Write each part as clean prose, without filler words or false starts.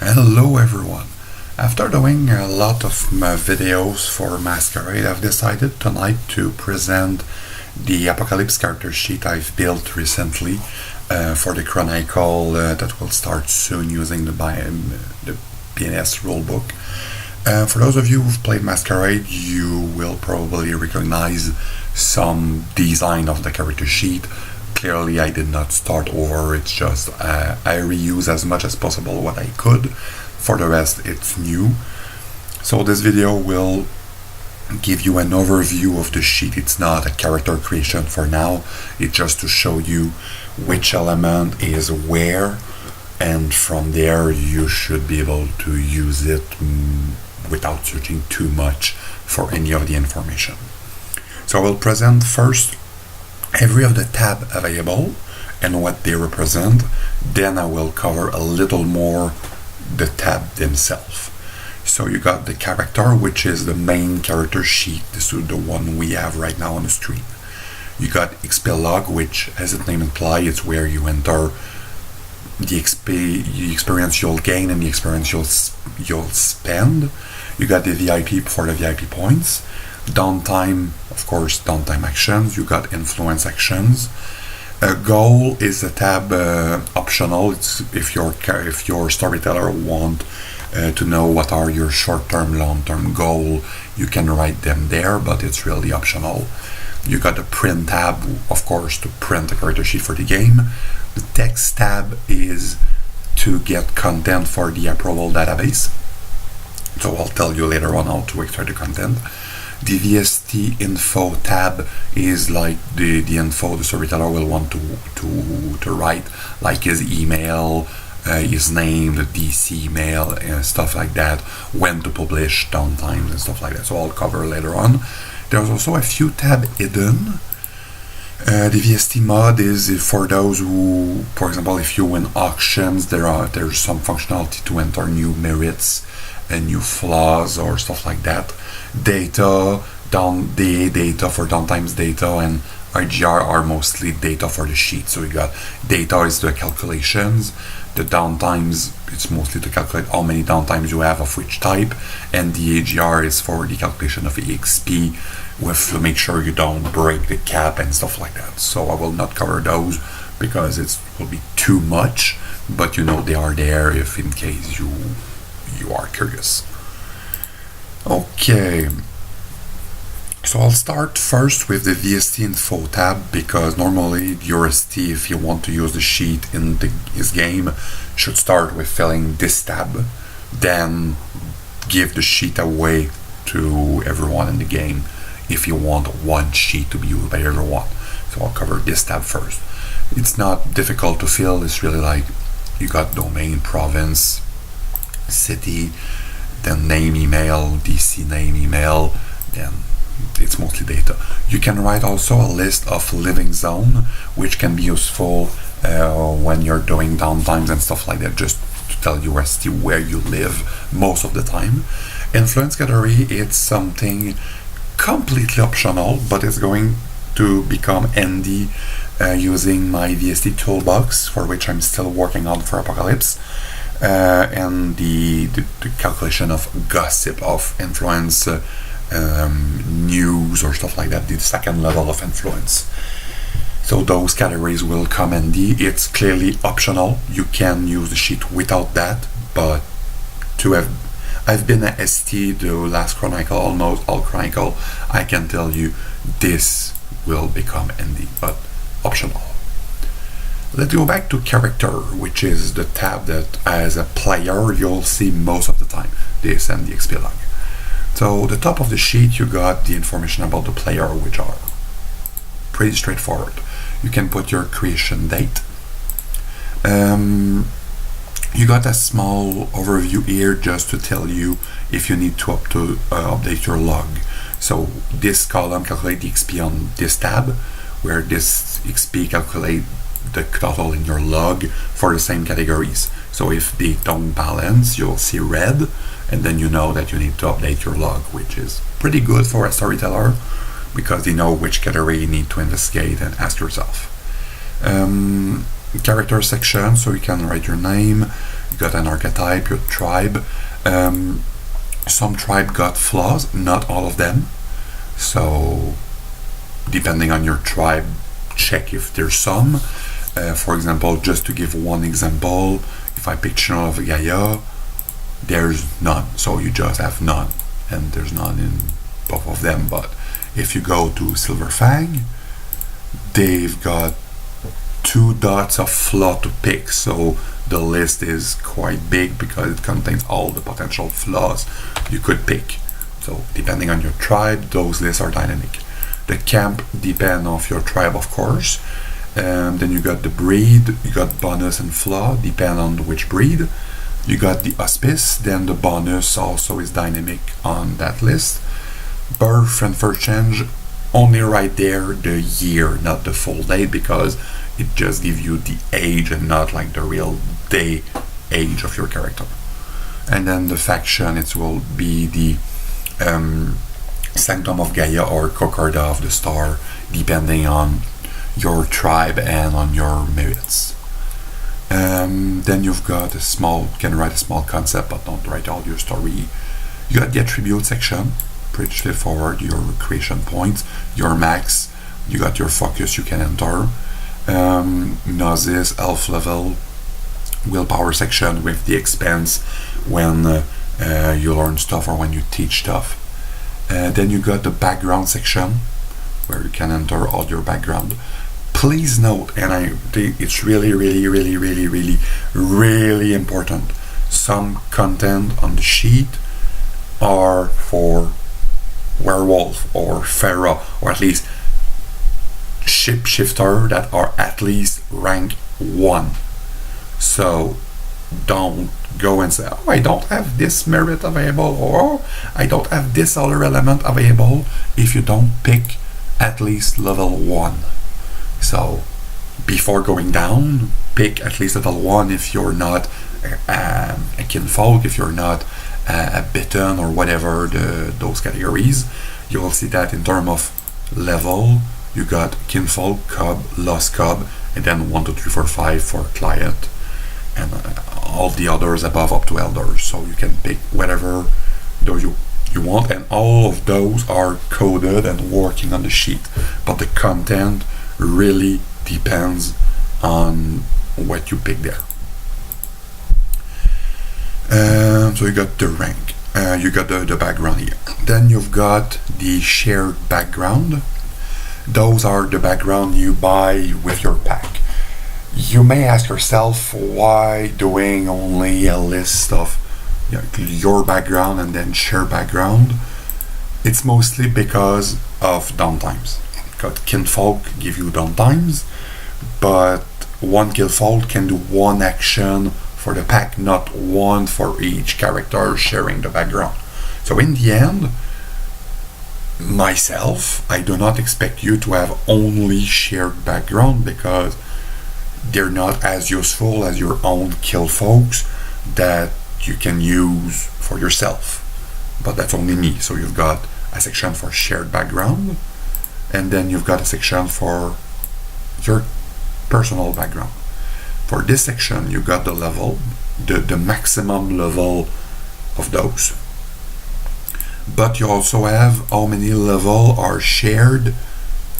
Hello everyone. After doing a lot of videos for Masquerade, I've decided tonight to present the Apocalypse character sheet I've built recently for the chronicle that will start soon using the BNS rulebook. For those of you who've played Masquerade, you will probably recognize some design of the character sheet. Clearly I did not start over, it's just I reuse as much as possible what I could. For the rest, it's new. So this video will give you an overview of the sheet. It's not a character creation for now, it's just to show you which element is where, and from there you should be able to use it without searching too much for any of the information. So I will present first every of the tab available and what they represent. Then I will cover a little more the tab themselves. So you got the character, which is the main character sheet. This is the one we have right now on the screen. You got XP log, which as its name implies, it's where you enter the experience you'll gain and the experience you'll spend. You got the VIP for the VIP points. Downtime, of course, downtime actions. You got influence actions. Goal is a tab optional. It's if your storyteller want to know what are your short-term, long-term goal, you can write them there, but it's really optional. You got the print tab, of course, to print the character sheet for the game. The text tab is to get content for the approval database. So I'll tell you later on how to extract the content. The VST Info tab is like the info the storyteller will want to write, like his email, his name, the DC email, stuff like that, when to publish, downtimes and stuff like that. So I'll cover later on. There's also a few tabs hidden. The VST mod is for those who, for example, if you win auctions, there's some functionality to enter new merits and new flaws or stuff like that. Data, data for downtimes data, and IGR are mostly data for the sheet. So you got data is the calculations, the downtimes it's mostly to calculate how many downtimes you have of which type, and the AGR is for the calculation of EXP to make sure you don't break the cap and stuff like that. So I will not cover those because it will be too much, but you know they are there if in case you are curious. Okay, so I'll start first with the VST Info tab, because normally the UST, if you want to use the sheet in his game, should start with filling this tab, then give the sheet away to everyone in the game if you want one sheet to be used by everyone. So I'll cover this tab first. It's not difficult to fill, it's really like you got domain, province, city, then name, email, DC name, email, then it's mostly data. You can write also a list of living zone, which can be useful when you're doing downtimes and stuff like that, just to tell UST where you live most of the time. Influence category, it's something completely optional, but it's going to become handy using my VST toolbox, for which I'm still working on for Apocalypse. And the calculation of gossip, of influence, news or stuff like that, the second level of influence. So those categories will come handy. It's clearly optional. You can use the sheet without that, but I've been a ST the last chronicle, almost all chronicle, I can tell you this will become handy, but optional. Let's go back to character, which is the tab that as a player you'll see most of the time, this and the XP log. So the top of the sheet you got the information about the player, which are pretty straightforward. You can put your creation date. You got a small overview here just to tell you if you need to update your log. So this column calculates the XP on this tab, where this XP calculates the total in your log for the same categories. So if they don't balance, you'll see red, and then you know that you need to update your log, which is pretty good for a storyteller because you know which category you need to investigate and ask yourself. Character section, so you can write your name, you've got an archetype, your tribe. Some tribe got flaws, not all of them. So depending on your tribe, check if there's some. For example, just to give one example, if I pick Channel of Gaia, there's none. So you just have none, and there's none in both of them. But if you go to Silver Fang, they've got 2 dots of flaw to pick. So the list is quite big because it contains all the potential flaws you could pick. So depending on your tribe, those lists are dynamic. The camp depend on your tribe, of course. Then you got the breed, you got bonus and flaw, depend on which breed. You got the auspice, then the bonus also is dynamic on that list. Birth and first change, only right there the year, not the full date, because it just gives you the age and not like the real day age of your character. And then the faction, it will be the Sanctum of Gaia or Cocarda of the Star, depending on your tribe and on your merits. Then you've got a small, can write a small concept, but don't write all your story. You got the attribute section, pretty straightforward, your creation points, your max, you got your focus you can enter. Gnosis, elf level, willpower section with the expense when you learn stuff or when you teach stuff. Then you got the background section where you can enter all your background. Please note, and I think it's really important, some content on the sheet are for werewolf or pharaoh, or at least shifter that are at least rank 1. So don't go and say, oh, I don't have this merit available, or I don't have this other element available, if you don't pick at least level 1. So before going down, pick at least level 1 if you're not a kinfolk, if you're not a bitten or whatever those categories. You will see that in terms of level, you got kinfolk, cub, lost cub, and then 1, 2, 3, 4, 5 for client, and all the others above up to elders. So you can pick whatever those you want, and all of those are coded and working on the sheet, but the content really depends on what you pick there. So you got the rank, you got the background here. Then you've got the shared background. Those are the background you buy with your pack. You may ask yourself, why doing only a list of your background and then share background? It's mostly because of downtimes. Because kinfolk give you downtimes, but one kinfolk can do one action for the pack, not one for each character sharing the background. So in the end, myself, I do not expect you to have only shared background, because they're not as useful as your own kinfolks that you can use for yourself. But that's only me. So you've got a section for shared background, and then you've got a section for your personal background. For this section, you got the level, the maximum level of those. But you also have how many level are shared,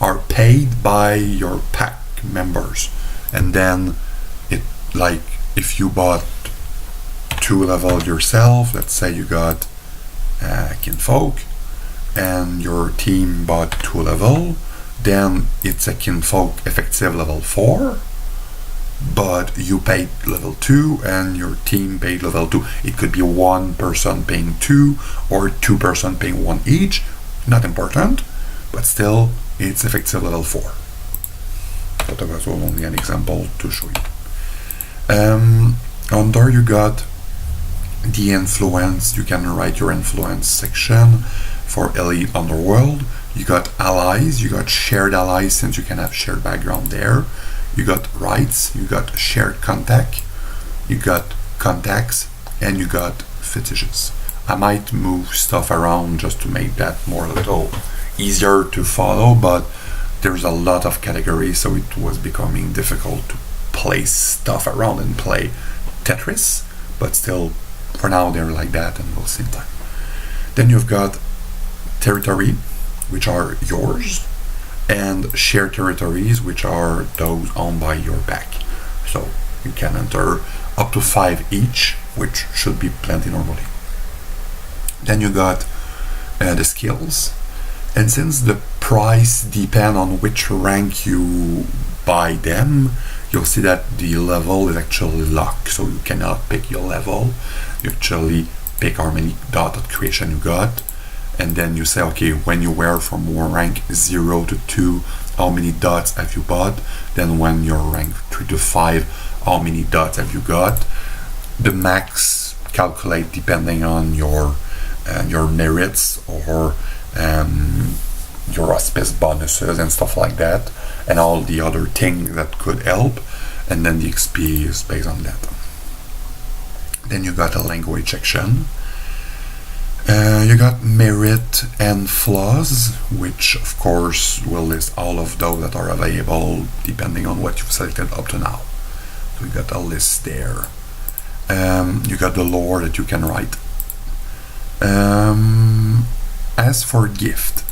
are paid by your pack members. And then it, like if you bought 2 level yourself, let's say you got kinfolk and your team bought 2 level, then it's a kinfolk effective level 4, but you paid level 2 and your team paid level 2. It could be 1 person paying 2 or 2 person paying 1 each, not important, but still it's effective level 4. But that was only an example to show you. Under you got the influence. You can write your influence section for Elite Underworld. You got allies, you got shared allies, since you can have shared background there. You got rights, you got shared contact, you got contacts, and you got fetishes. I might move stuff around just to make that more a little easier to follow, but there's a lot of categories, so it was becoming difficult to place stuff around and play Tetris. but still, for now they're like that, and we'll see in time. Then you've got territory, which are yours, and shared territories, which are those owned by your pack. So you can enter up to 5 each, which should be plenty normally. Then you got the skills, and since the price depends on which rank you buy them, you'll see that the level is actually locked, so you cannot pick your level. You actually pick how many dot of creation you got, and then you say, okay, when you wear from rank 0 to 2, how many dots have you bought? Then when you're rank 3 to 5, how many dots have you got? The max calculate depending on your merits or your auspice bonuses and stuff like that, and all the other things that could help, and then the XP is based on that. Then you got a language section. You got merit and flaws, which of course will list all of those that are available depending on what you've selected up to now. So you got a list there. You got the lore that you can write. As for gift,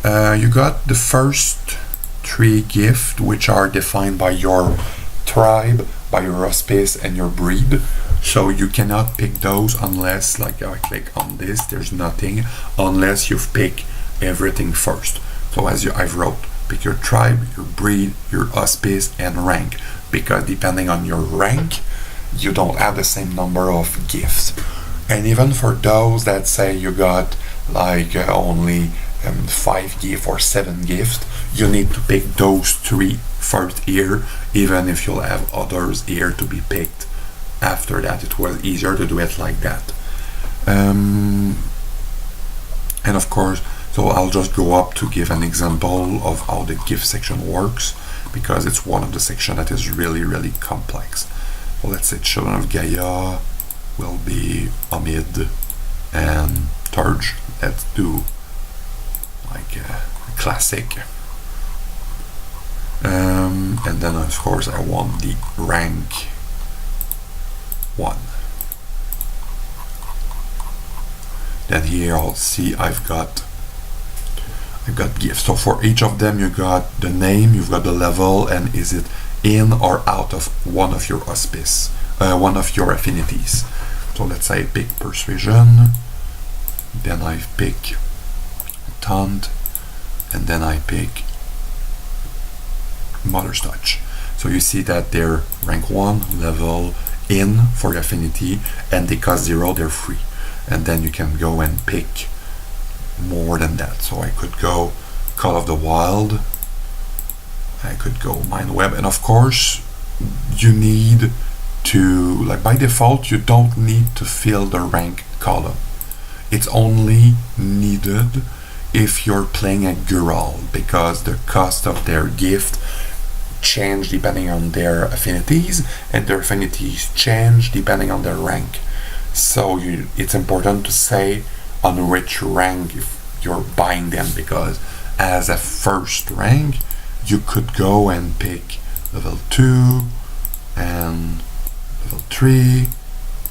you got the first 3 gifts, which are defined by your tribe, by your auspice, and your breed. So you cannot pick those unless, like I click on this, there's nothing unless you've picked everything first. So as I've wrote, pick your tribe, your breed, your auspice, and rank, because depending on your rank, you don't have the same number of gifts. And even for those that say you got like only 5 gifts or 7 gifts, you need to pick those 3 first here, even if you'll have others here to be picked after that. It was easier to do it like that. And of course, so I'll just go up to give an example of how the gift section works, because it's one of the sections that is really complex. So let's say Children of Gaia will be Omid and Turge. Let's do like a classic. And then of course I want the rank 1. Then here I'll see I've got gifts. So for each of them you got the name, you've got the level, and is it in or out of one of your auspice, one of your affinities. So let's say I pick Persuasion, then I pick Taunt, and then I pick Mother's Touch. So you see that they're rank 1, level, in for your affinity, and they cost 0, they're free. And then you can go and pick more than that. So I could go Call of the Wild, I could go Mind Web, and of course you need to, like by default, you don't need to fill the rank column. It's only needed if you're playing a Gural, because the cost of their gift change depending on their affinities, and their affinities change depending on their rank. So it's important to say on which rank if you're buying them, because as a first rank you could go and pick level 2 and level 3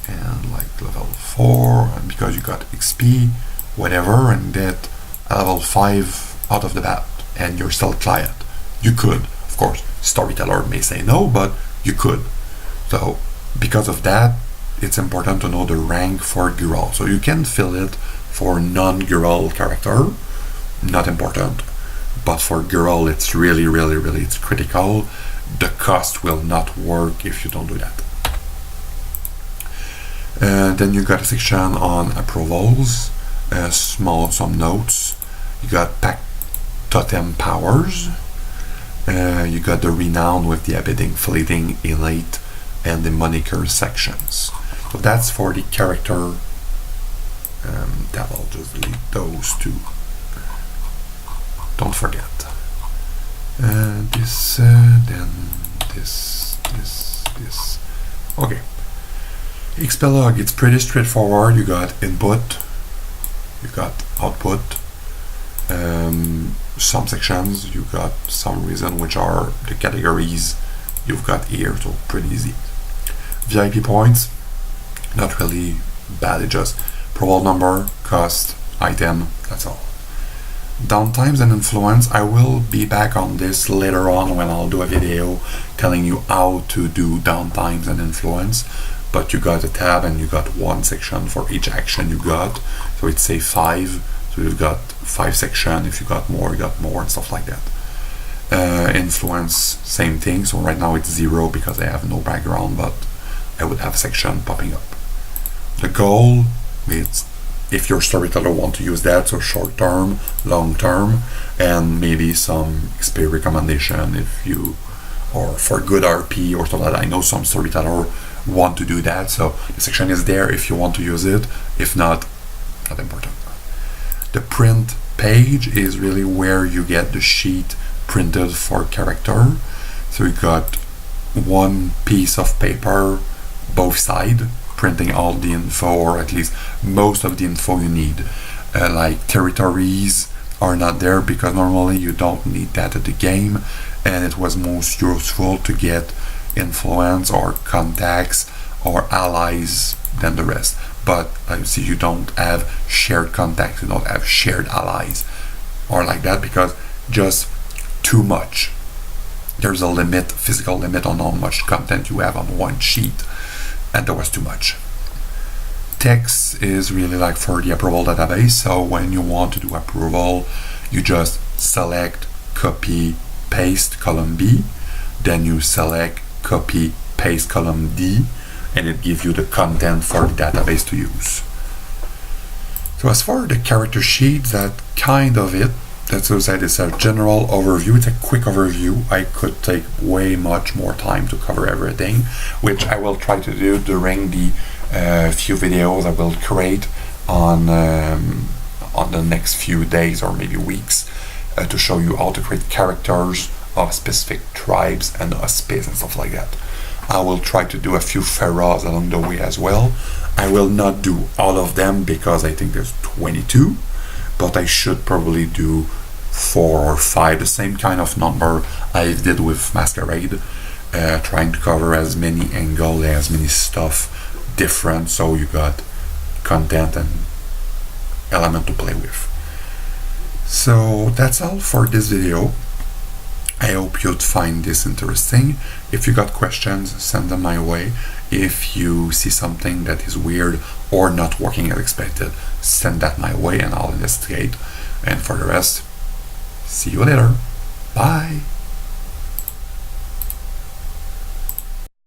and like level 4, and because you got XP whatever, and get a level 5 out of the bat, and you're still client. You could, of course, storyteller may say no, but you could. So because of that, it's important to know the rank for Gural. So you can fill it for non-Gural character, not important, but for Gural it's really it's critical. The cost will not work if you don't do that. Then you got a section on approvals, some notes. You got pack totem powers. You got the renown with the abiding, fleeting, innate, and the moniker sections. So that's for the character. That I'll just delete those 2. Don't forget. This, then this. Okay. XP log, it's pretty straightforward. You got input, you got output, some sections, you got some reason which are the categories you've got here, so pretty easy. VIP points, not really bad. It just probable number, cost, item, that's all. Downtimes and influence, I will be back on this later on when I'll do a video telling you how to do downtimes and influence. But you got a tab and you got one section for each action you got. So it's say 5, so you've got 5 sections. If you got more, you got more, and stuff like that. Influence, same thing. So right now it's 0 because I have no background, but I would have a section popping up. The goal is if your storyteller want to use that, so short term, long term, and maybe some XP recommendation if you, or for good RP or stuff like that. I know some storyteller want to do that, so the section is there if you want to use it. If not, not important. The print page is really where you get the sheet printed for character. So you got one piece of paper, both sides, printing all the info, or at least most of the info you need. Like territories are not there because normally you don't need that at the game, and it was most useful to get influence or contacts or allies than the rest. But see, you don't have shared contacts, you don't have shared allies or like that, because just too much. There's a limit, physical limit on how much content you have on one sheet, and there was too much. Text is really like for the approval database, so when you want to do approval, you just select copy paste column B, then you select copy paste column D, and it gives you the content for the database to use. So as for the character sheet, that kind of it. That's what I said, it's a general overview. It's a quick overview. I could take way much more time to cover everything, which I will try to do during the few videos I will create on the next few days or maybe weeks to show you how to create characters of specific tribes and auspice and stuff like that. I will try to do a few pharaohs along the way as well. I will not do all of them because I think there's 22, but I should probably do 4 or 5, the same kind of number I did with Masquerade, trying to cover as many angles, as many stuff different, so you got content and element to play with. So that's all for this video. I hope you'd find this interesting. If you got questions, send them my way. If you see something that is weird or not working as expected, send that my way and I'll investigate. And for the rest, see you later. Bye.